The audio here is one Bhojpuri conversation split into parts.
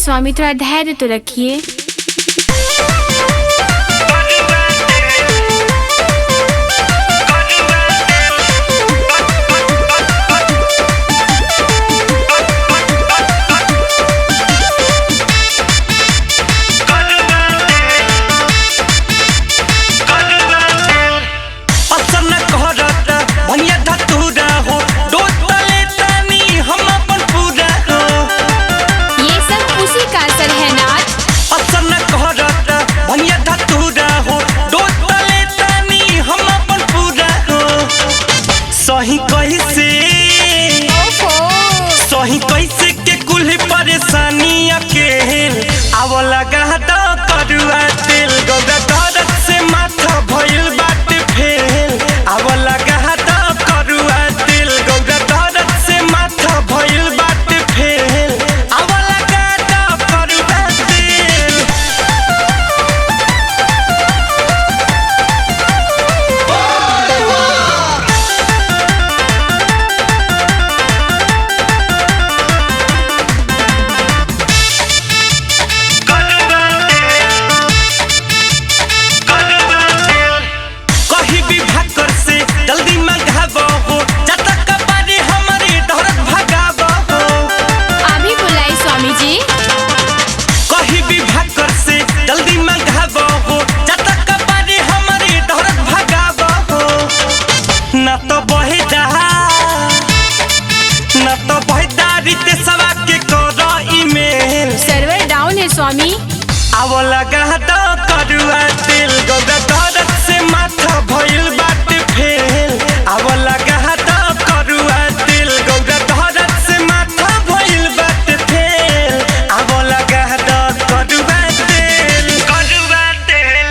स्वामी, थोड़ा धैर्य तो रखिए। सही कैसे के कुल परेशानी अकेल आव लगा तो करुआ तेल गौरा दर्द से माथा भइल बाटे फेल आव लगा तो करुआ तेल गौरा दर्द से माथा भइल बाटे फेल आव लगा तो करुआ तेल। सर्वर डाउन है स्वामी। आव लगा तो करुआ तेल गौरा दर्द से माथा भइल बाटे फेल आव लगा तो करुआ तेल गौरा दर्द से माथा भइल बाटे फेल आव लगा तो करुआ तेल करुआ तेल।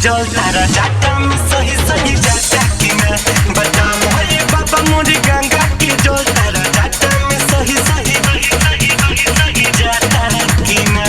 जल तारा जाटा में सही सही जाता कि ना बताओ हे बाबा मोरी गंगा के जल तारा जाटा में सही सही जाता कि ना।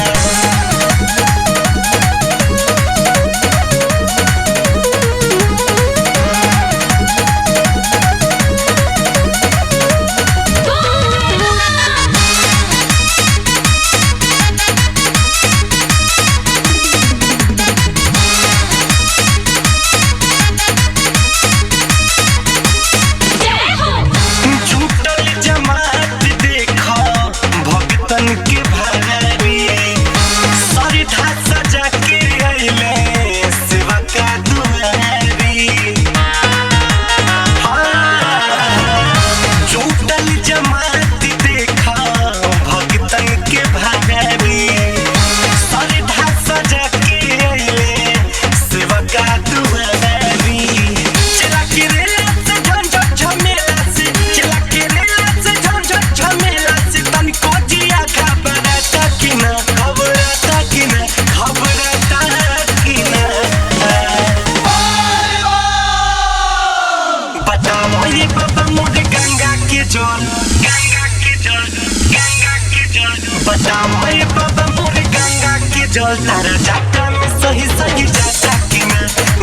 जल तारा जाटा में सही सही जाता कि ना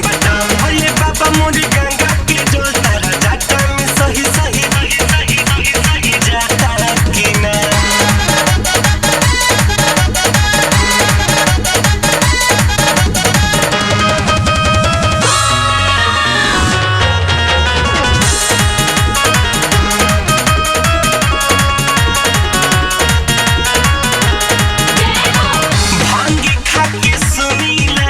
बताओ हे बाबा मोरी गंगा के जल तारा जाटा में सही सही जाता कि ना। भांगी खा के सुनीला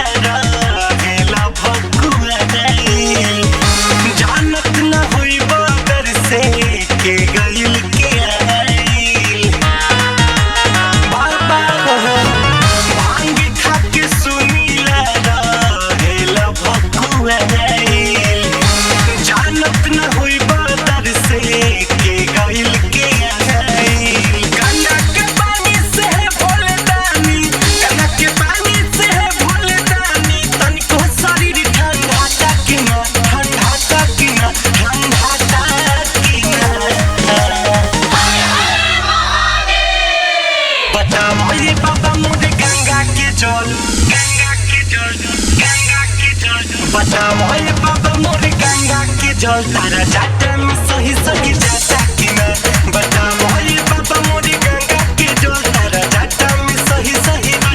जल तारा जाटा में सही सही जाता कि ना बता मोरे बाबा मोरे गंगा के जल तारा जाटा में सही सही जाता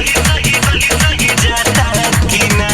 कि ना।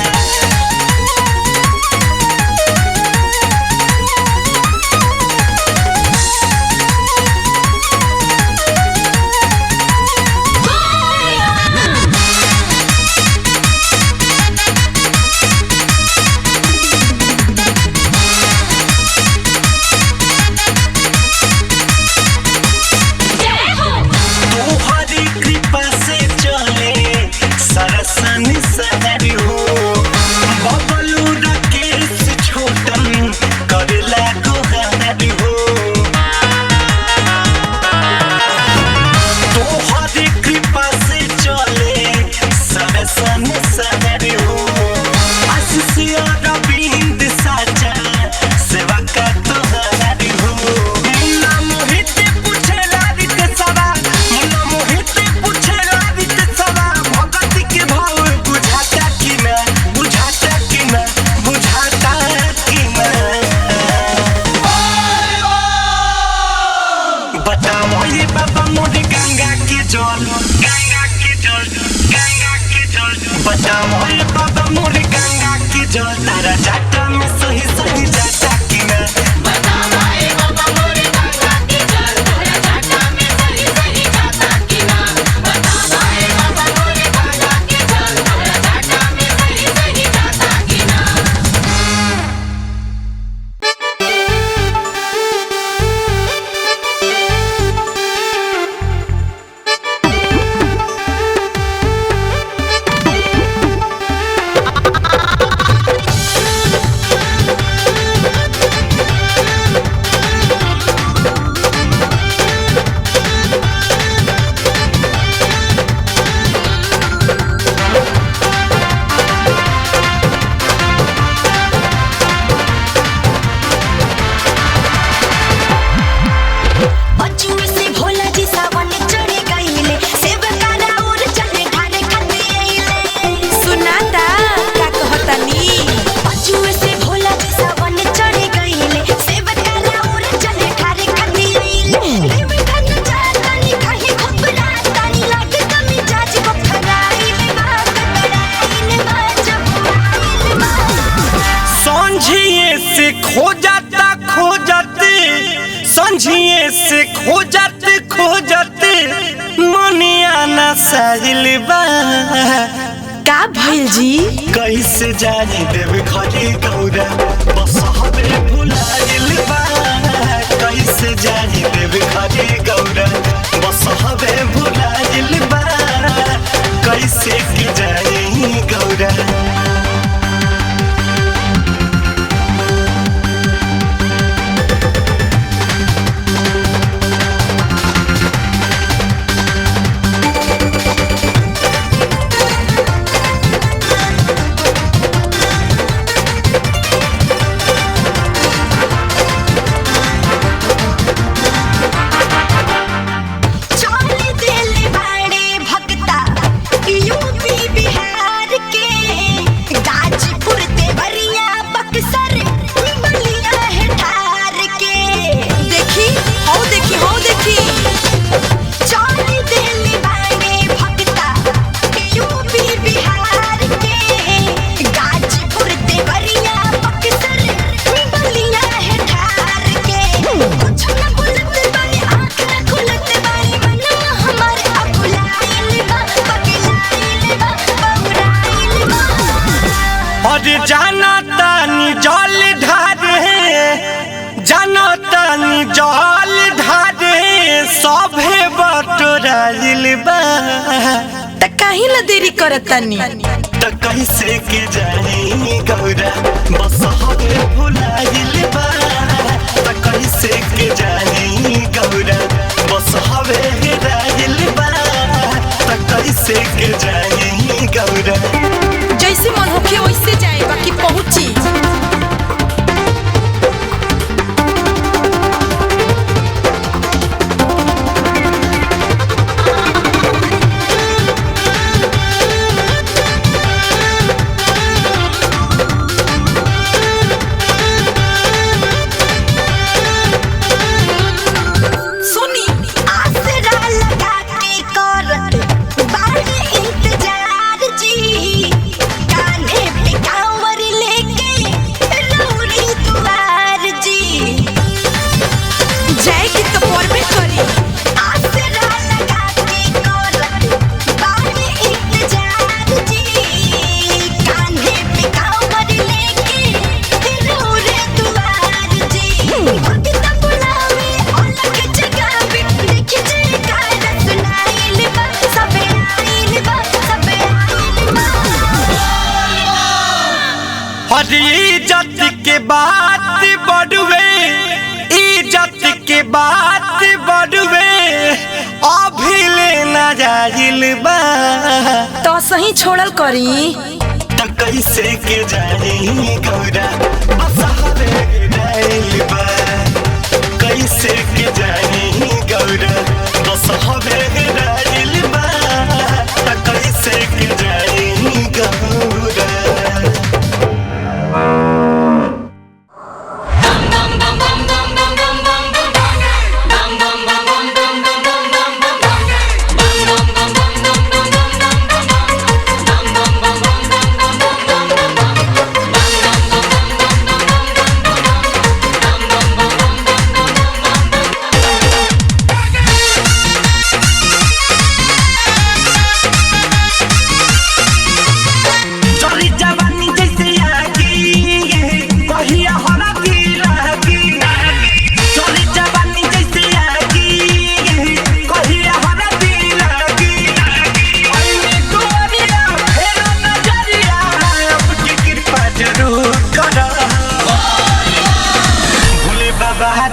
का भइल जी कैसे जानी देव खली गौरा बस हमें भुलाइल बा कैसे जानी देव खली गौरा बस हमें भुलाइल बा कैसे की जानी गौरा। काहेला देरी करतानी त कैसे के जानी गौरा बस हमें भुलाइल बा त कैसे के जानी गौरा बस हमें हेराइल बा त कैसे के जानी गौरा। जैसे मन होखे वैसे जाए बाकी पहुंची। बात बड़वे अभी लेना जाइल बा तो सही छोड़ल करी त कैसे के जाई गौरा बसहबे जाइल बा कैसे के जाई गौरा बसहबे जाइल बा त कैसे के जाई गौरा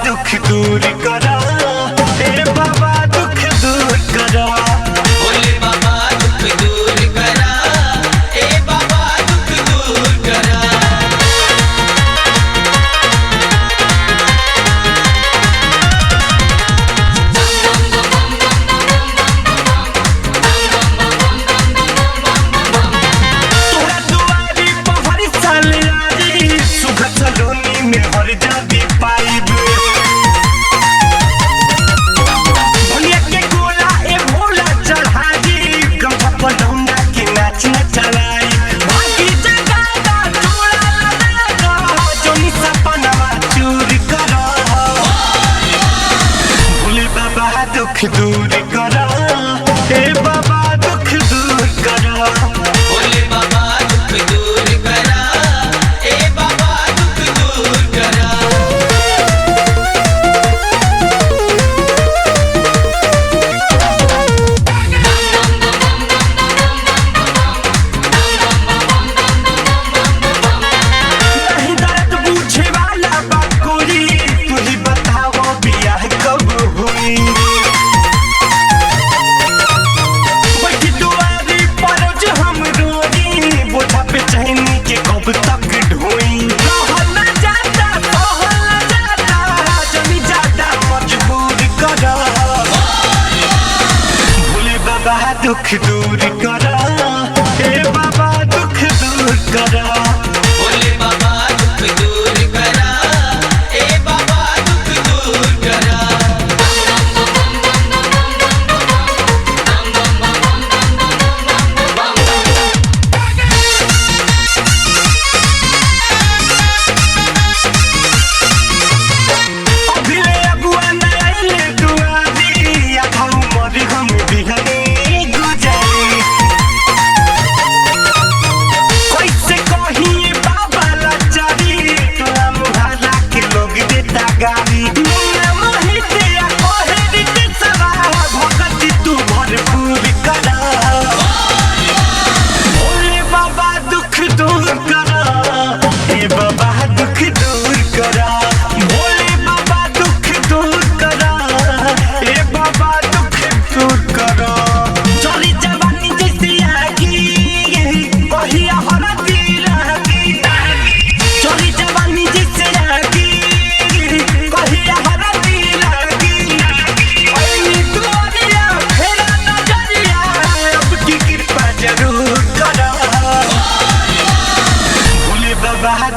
दुख दूर करा ए बाबा दुख दूर करा भोले बाबा दुख दूर करा ए बाबा दुख दूर करा तोरा दुआरी पर हर साल आई सुबह सलोनी में हर जाती पाइब दुख दूर करा हे बाबा दुख दूर करा भोले बाबा दुख दूर करा ए बाबा दुख दूर करा नहीं दर्द पूछे वाला बाकोरी तू ही बताओ बियाह कब हुई कब तक ढोई कहना जाता जमी जाता मजबूर करा भोले बाबा दुख दूर करा हे बाबा दुख दूर करा भोले बाबा दुख दूर करा ए बाबा दुख दूर करा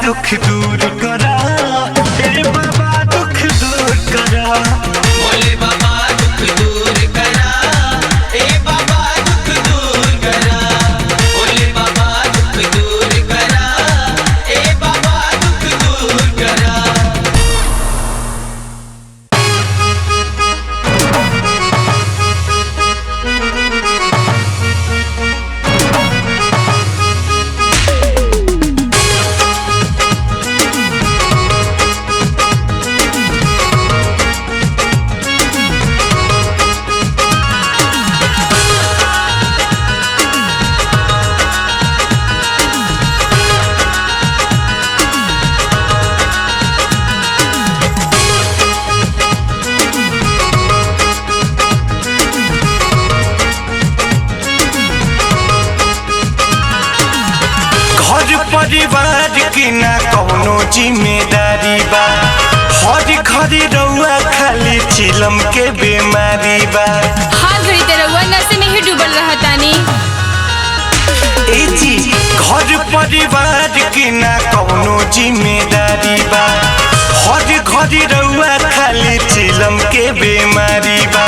दुख दूर करा हे बाबा दुख दूर करा भोले बाबा दुख दूर करा ए बाबा दुख दूर करा भोले बाबा दुख दूर करा ए बाबा दुख दूर करा के ना कौनो जिम्मेदारी बा हर घड़ी रउआ खाली चिलम के बीमारी बा हर घड़ी ते रउआ नशे में ही डूबल रहतानी। ए जी घर परिवार के ना कौनो जिम्मेदारी बा हर घड़ी रउआ खाली चिलम के बीमारी बा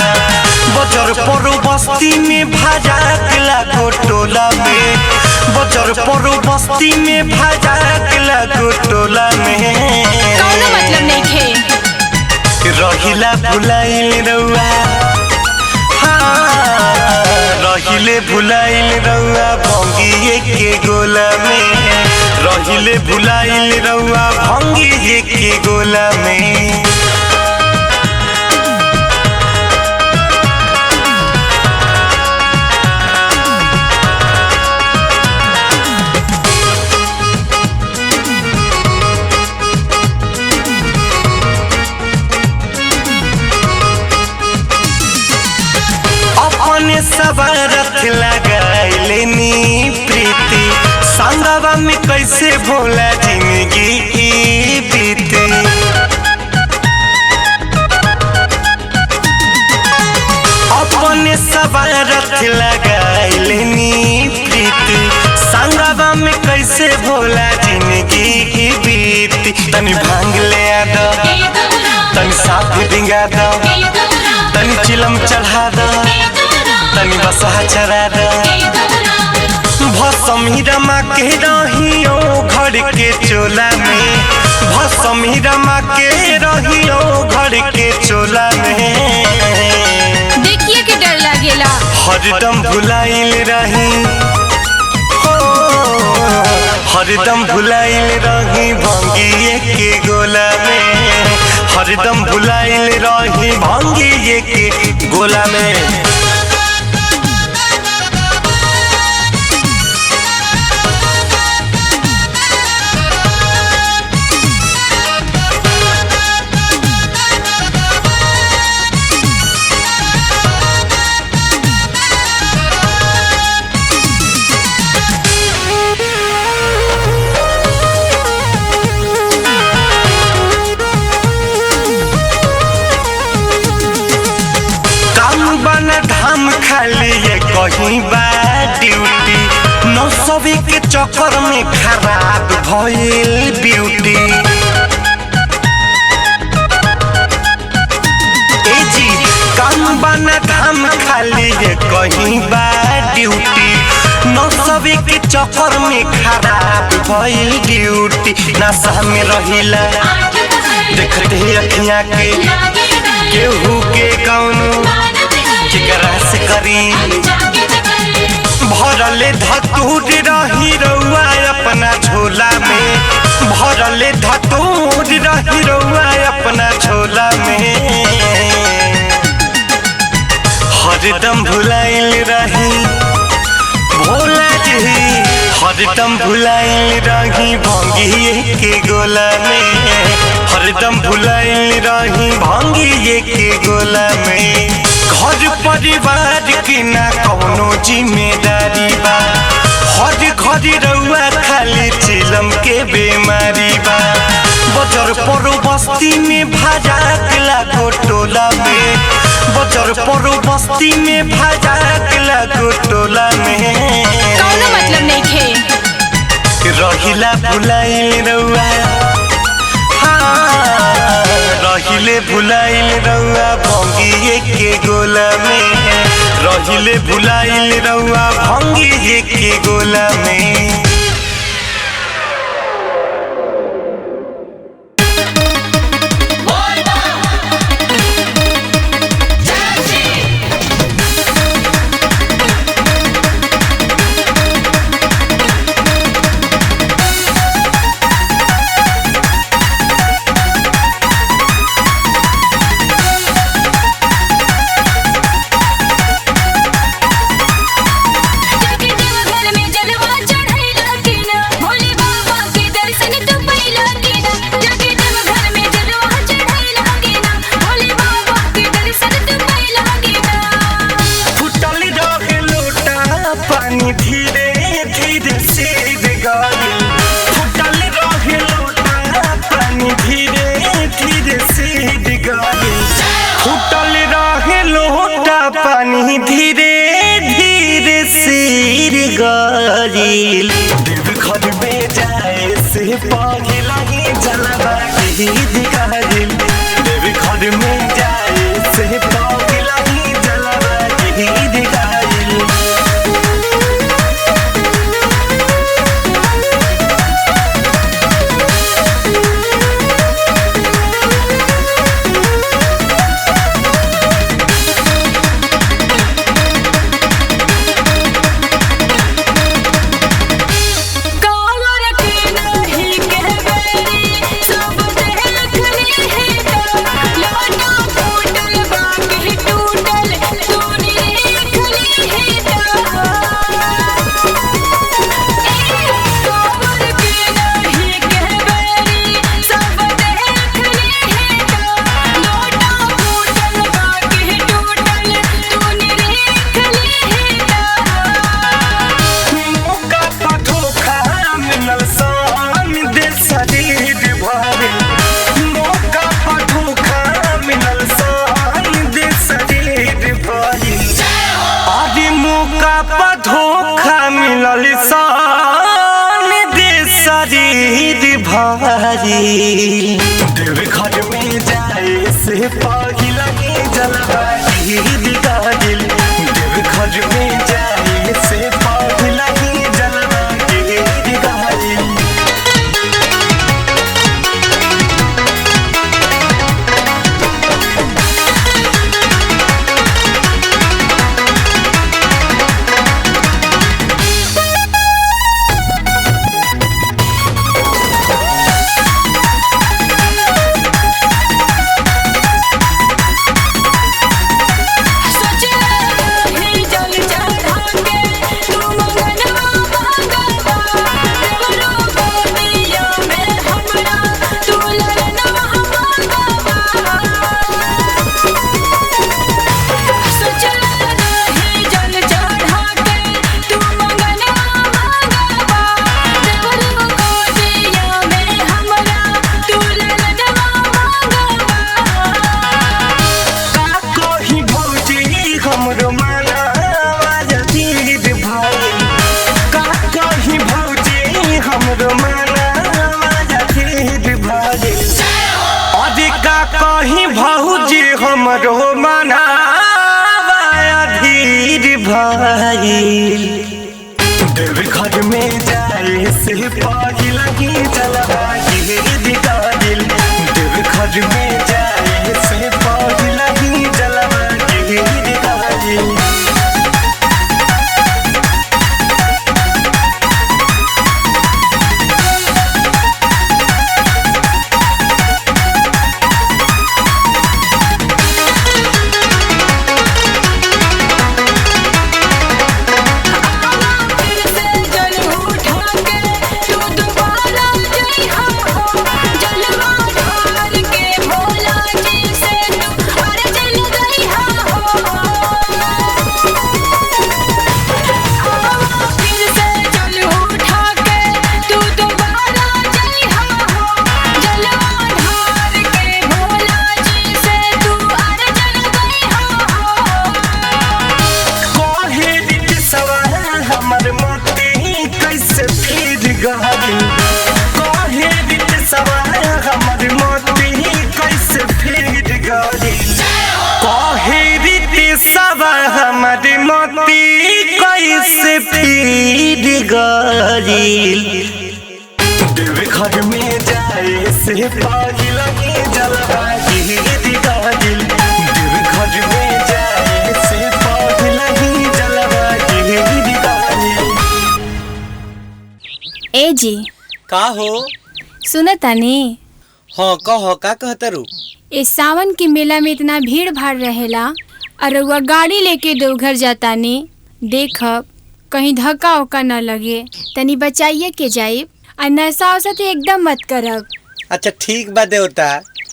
बजर परो बस्ती में भाजाक लागो टोला में बजर परो बस्ती में भाजाक लागो टोला में कौनो मतलब नहीं खे रहिला भुलाइल रउआ हाँ रहिले भुलाइल रउआ भंगिए के गोला में रहिले भुलाइल रउआ भंगिए के गोला में अपने सवारत लगाइलेनी प्रीति संगवा में कैसे भोला जिंदगी बीते अपने सवारत लगाइलेनी प्रीति संगवा में कैसे भोला जिंदगी बीती तनी भांग ले आ तनी साथ डिंगा दो तनी चिलम चढ़ा दो तनी बसहा चरा दो भसमी रमा के रहियो घर के चोला में भसमी रमा के रहियो घर के चोला में देखिए के डर लागेला हरदम भुलाइल रही हरदम भुलाइल रही भंगिए के गोला में हरदम भुलाइल रही भंगिए के गोला में धाम खाली ये कहीं बा ड्यूटी नौ सभी के चक्कर में खराब भइल ब्यूटी ए जी काम बना धाम खाली ये कहीं बा ड्यूटी नौ सभी के चक्कर में खराब भइल ड्यूटी नशा में रहिला देखते अखियां के केहू के कौनो केकरा से करी भरले धतूर रही रउआ अपना झोला में भरले धतूर रही रउआ अपना झोला में हरदम भुलाइल रही भोला जी हरदम भुलाइल रही भंगिए के गोला में हरदम भुलाइल रही भंगिए के गोला में घर परिवार के ना कौनो जिम्मेदारी बा हर घड़ी रउआ खाली चिलम के बीमारी बा बजर परो बस्ती में भाजाक लागो टोला में बजर परो बस्ती में भाजाक लागो टोला में कौनो मतलब नहीं खे रहिला भुलाइल रउआ रहिले भुलाइल रउआ भंगिए के गोला में रहिले भुलाइल रउआ भंगिए के गोला में घर में जलवा चढ़ैला से पहिला के जलवा गिर गइल देव घर में जाए से पहिला के जलवा गिर गइल। कहीं भौजी हमरो मनावा धीर भइल देव घर में जाए से पहिला के जलवा गिर गइल देव घर में जाए से पहिला के जलवा गिर गइल। हमारी मोती कैसे फिर गइल देव घर में जाए से पहिला के जलवा गिर गइल देव घर में जाए से पहिला के जलवा गिर गइल। ए जी का हो सुनतानी? हाँ कहो का कहतरू? इस सावन के मेला में इतना भीड़ भाड़ रहेला और वह गाड़ी लेके देवघर जातानी देखब कहीं धक्का उक्का न लगे तनी बचाइए के जाइब और नशा वशा तो एकदम मत करब। अच्छा ठीक बा देवता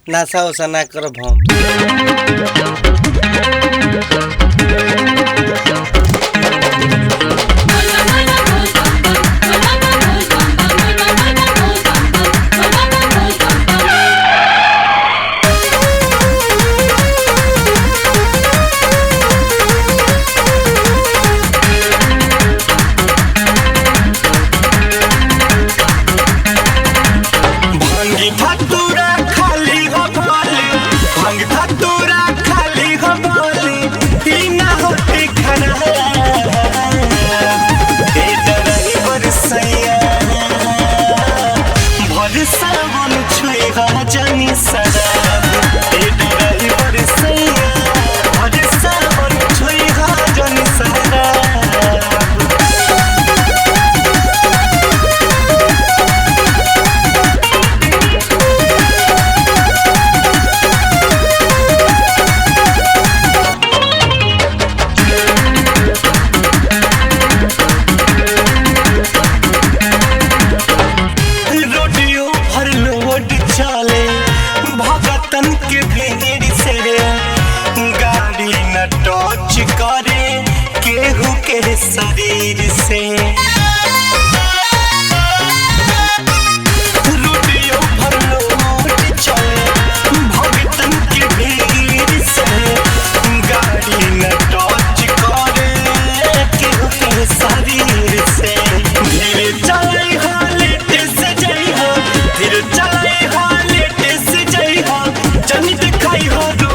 नशा वशा ना करब हम। शरीर से हो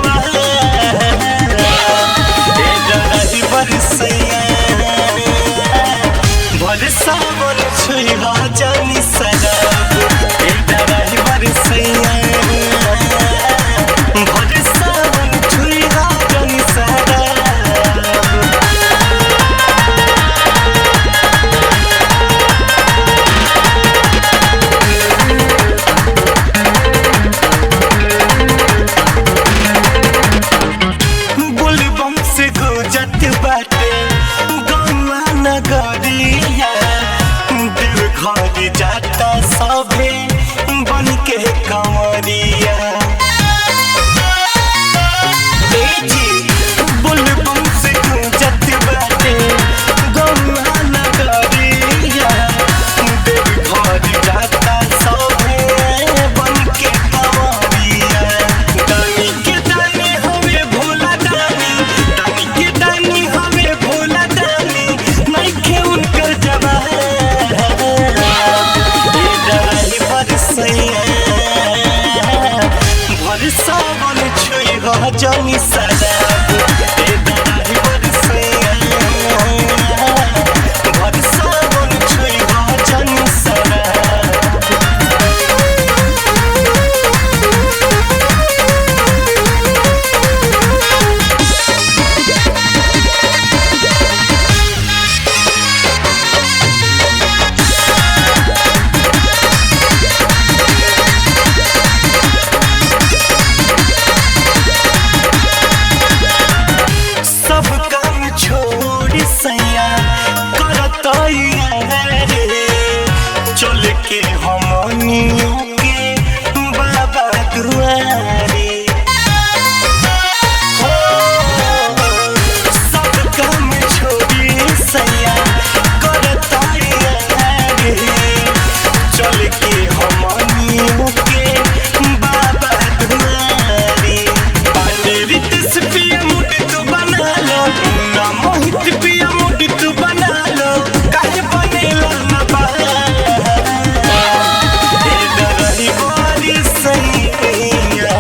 जनी शराब ए ड्राइवर सैया भर सावन छुई जनी शराब सब काम छोड़ सैया करतैया रे चल के हमनियों के बाबा दुआरे हो सब काम छोड़ सैया करतैया रे चल के हमनियों के बाबा दुआरे पानी रित पिया मुट तो बना लो ना मोहित पिया मुट तो बना लो काहे बनेला ना बाला ए डरही बारी सैया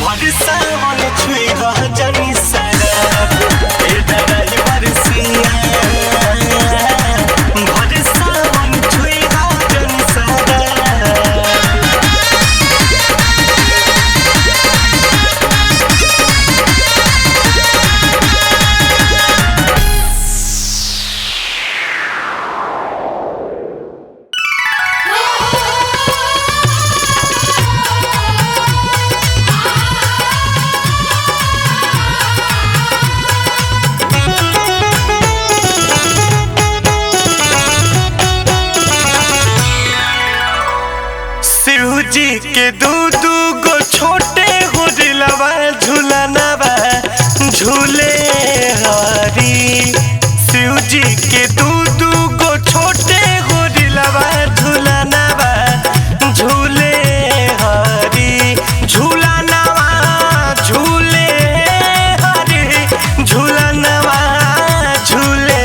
भर सावन छुई जनी शराब ए डरही बारी सैया भर सावन छुई जनी शराब शिव जी के दू गो छोटे हो दिलवा झूलनवा झूले हरी शिव जी के दू गो छोटे हो दिलवा झूलनवा झूले हरी झूलनवा झूले हरी झूलनवा झूले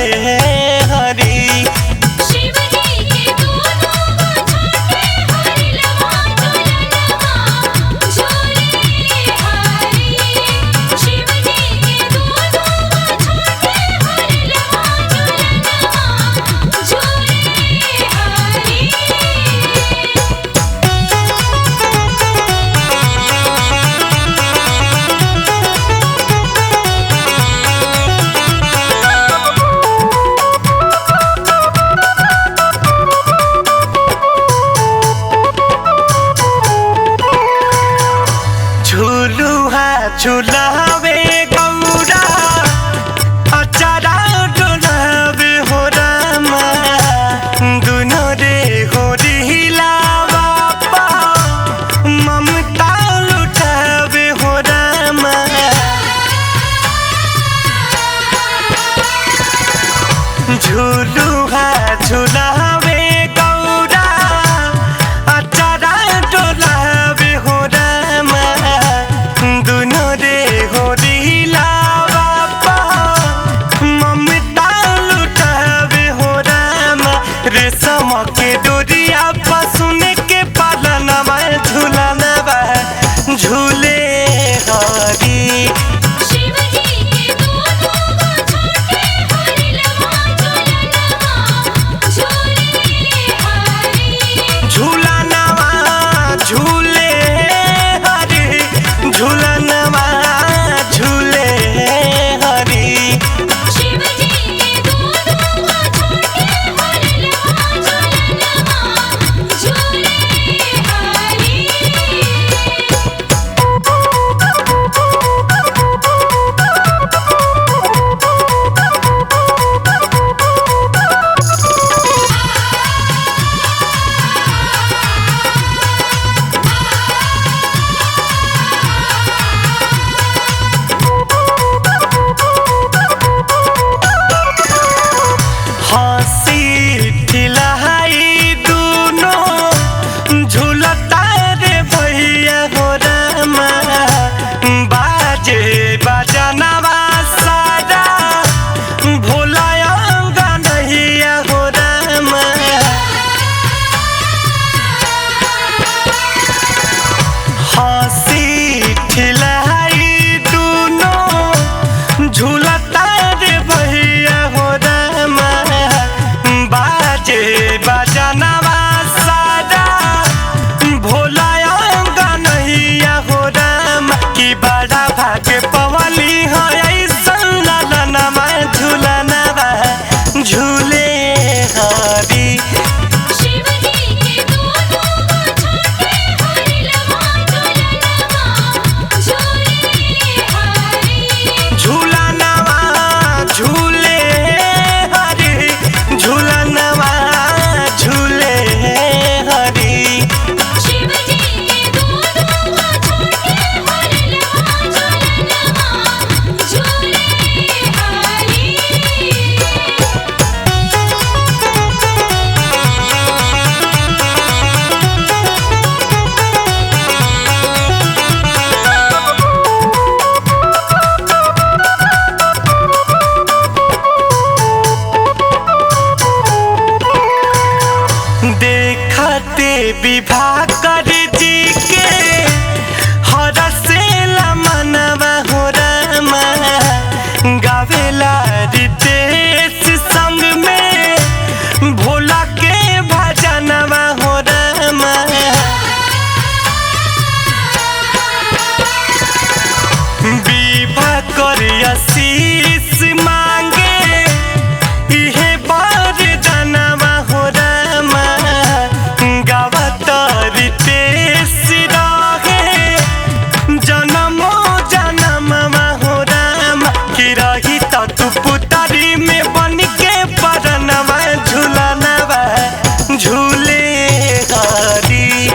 हरी शिव जी के दोनों छोटे हरिलवा झूलनवा झूले हरी शिव जी के दोनों छोटे हरिलवा झूलनवा झूले हरी झूलुहा झूलावे गौरा अचारा डोलावे हो रामा दुनो रे हो हिलावा पा ममता लुटावे हो रामा झूलुहा झूलावे गौरा अचारा डोलावे हो रामा दुनो रे भागे पवली है ऐसन ललनमा झूलनवा झूले हरी शिव जी के दोनों छोटे हरिलवा झूलनवा झूले हरी झूलनवा झूले हरी झूलनवा झूले हरी शिव जी के दोनों छोटे हरिलवा झूलनवा झूले हरी देखते विवाह कर जी के हरसेला मनवा हो रामा गावेला रितेश संग में भोला के भजनवा हो रामा विवाह कर आशीष मांगे इहे वरदानवा हो रामा गावत रितेश रहे जनमो जनमवा हो रामा कि रही त तू पुतरी में बन के परनवा झूलनवा झूले हरी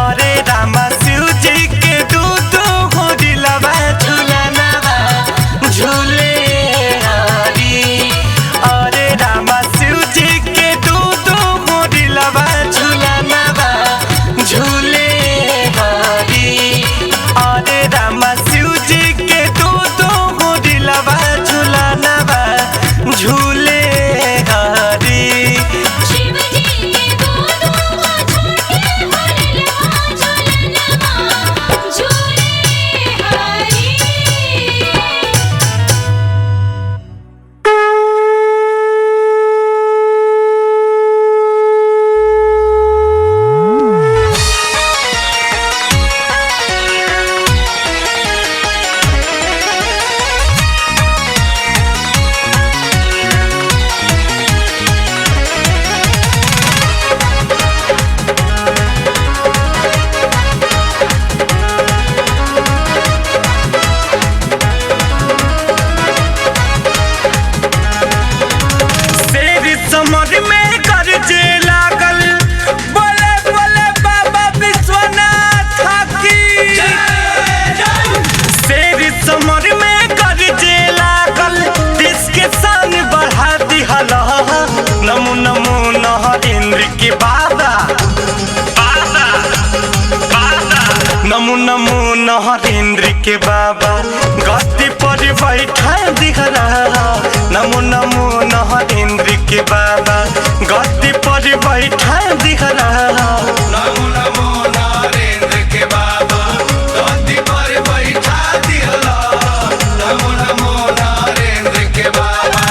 अरे रामा शिव जी के दूध हो दिलवा झूलनवा झूले हरी अरे रामा शिव जी के दूध हो दिलवा झूलनवा झूले हरी अरे रामा शिव जी के दूध हो दिलवा झूलनवा झूले हरी शिव जी के दोनों छोटे हरिलवा झूलनवा झूले हरी शेर समर में गरजे लागल बोले बोले बाबा विश्वनाथ की शेर समर में गरजे लागल देश के शान बढ़ा दिहल नमो नमो नरेंद्र के बाबा बाबा बाबा नमो नमो नरेंद्र के बाबा गद्दी पर बैठा दिखला नमो नमो नरेंद्र के बाबा गद्दी पर बैठा दिखला नमो नमो नरेंद्र के बाबा गद्दी पर बैठा दिहला नमो नमो नरेंद्र के बाबा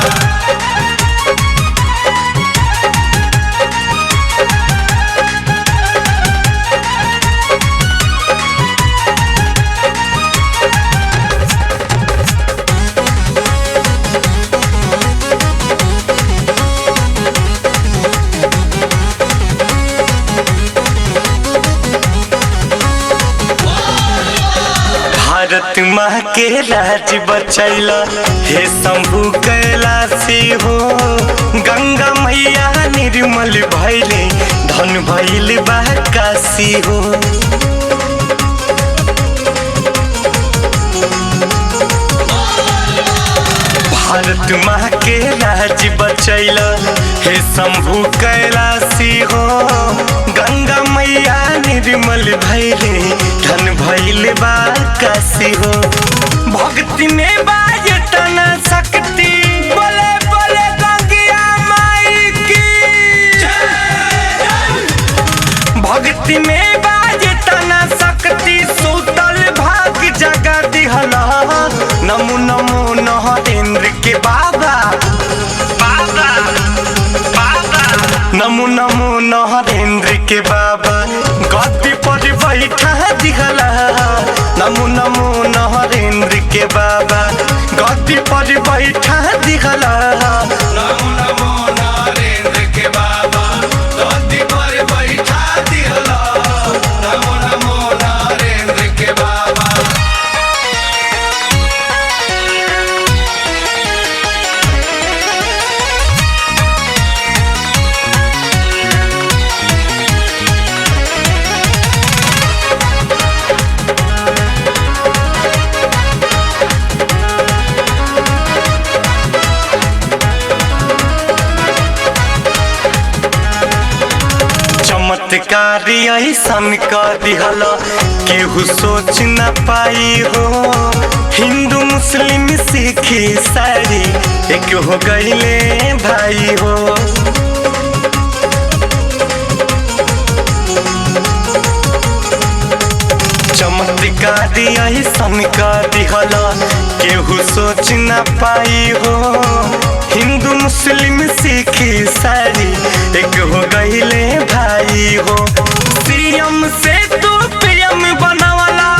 भारत माँ के राज बचैला हे शंभु कैलाशी हो गंगा मैया निर्मल भैले धन भैल बा काशी हो भारत माँ के राज बचैला हे शंभु कैलाशी हो गंगा मैया निर्मल भैले धन भैल बा काशी हो भक्ति में बाज तना शक्ति बोले बोले गंगिया माई की भक्ति में बाज तना शक्ति सुतल भाग जगा दिहला नमो नमो नरेंद्र के बाबा बाबा बाबा नमो नमो नरेंद्र के बाबा गद्दी पर बैठा दिखला नमो नमो नरेंद्र के बाबा गद्दी पर बैठा दिहला नमो नमो नरेंद्र के बाबा गद्दी पर बैठा दिहला नमो नमो नरेंद्र के बाबा चमत्कारी ऐसन का दिहला केहू सोच न पाई हो हिंदू मुस्लिम सिख ईसाई एक हो गईले भाई हो चमत्कारी ऐसन का दिहला केहू सोच न पाई हो हिंदू मुस्लिम सिख ईसाई एक हो गईले भाई हो सीएम से तू पीएम बनवाला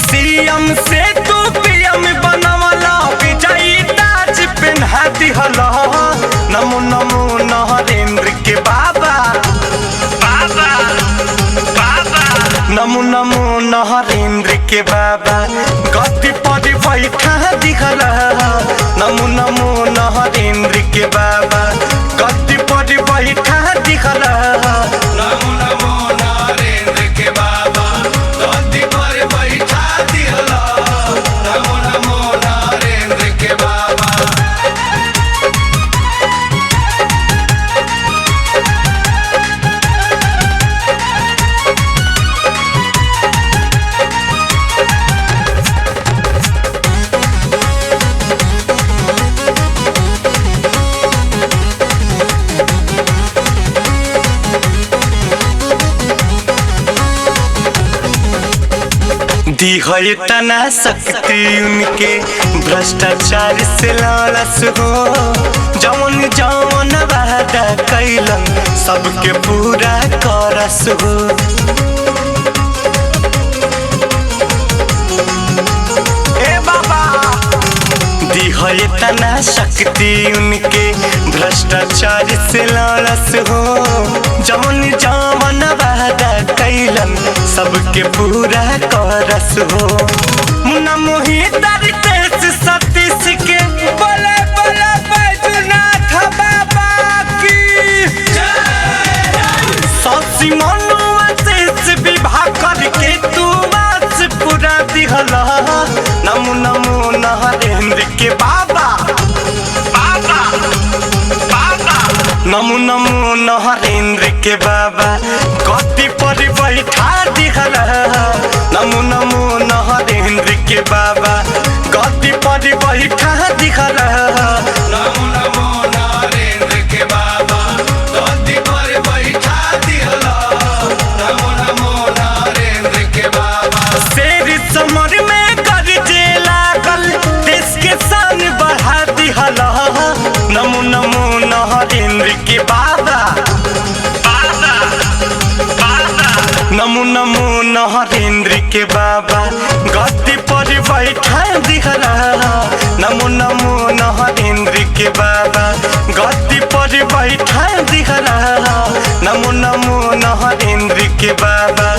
सीएम से तू पीएम बनवाला विजयी ताज पहना दिहला नमो नमो नरेंद्र के बाबा बाबा बाबा नमो नमो नरेंद्र के बाबा गद्दी पर बैठा दिहला नमो नमो नरेंद्र के बाबा गद्दी पर बैठा दिहला नमो नमो नरेंद्र के बाबा गद्दी पर बैठा दिहला नमो नमो नरेंद्र के बाबा दी है तना शक्ति उनके भ्रष्टाचार से लालस हो जवन जवन वादा कैलन सबके पूरा करस हो ए बाबा दी है तना शक्ति उनके भ्रष्टाचार से लालस हो जवन जवन वादा कैलन सबके पूरा करस हो मुन्ना मोहित तेज सतीश के बोले बोले बैजनाथ बाबा की शशि मनुआ शेष विवाह करके तू वास पूरा दिहला नमो नमो नरेंद्र के बाबा बाबा बाबा नमो नमो नरेंद्र के बाबा गद्दी पर बैठा दिहला नमो नमो नरेंद्र के बाबा गद्दी पर बैठा दिहला नमो नमो नरेंद्र के बाबा गद्दी पर बैठा दिहला नमो नमो नरेंद्र के बाबा शेर समर में गरजे लागल देश के शान बढ़ा दिहला नमो नमो नरेंद्र के बाबा बाबा बाबा नमो नमो नरेंद्र के बाबा गद्दी पर बैठा दिहला नमो नमो नरेंद्र के बाबा गद्दी पर बैठा दिहला नमो नमो नरेंद्र के बाबा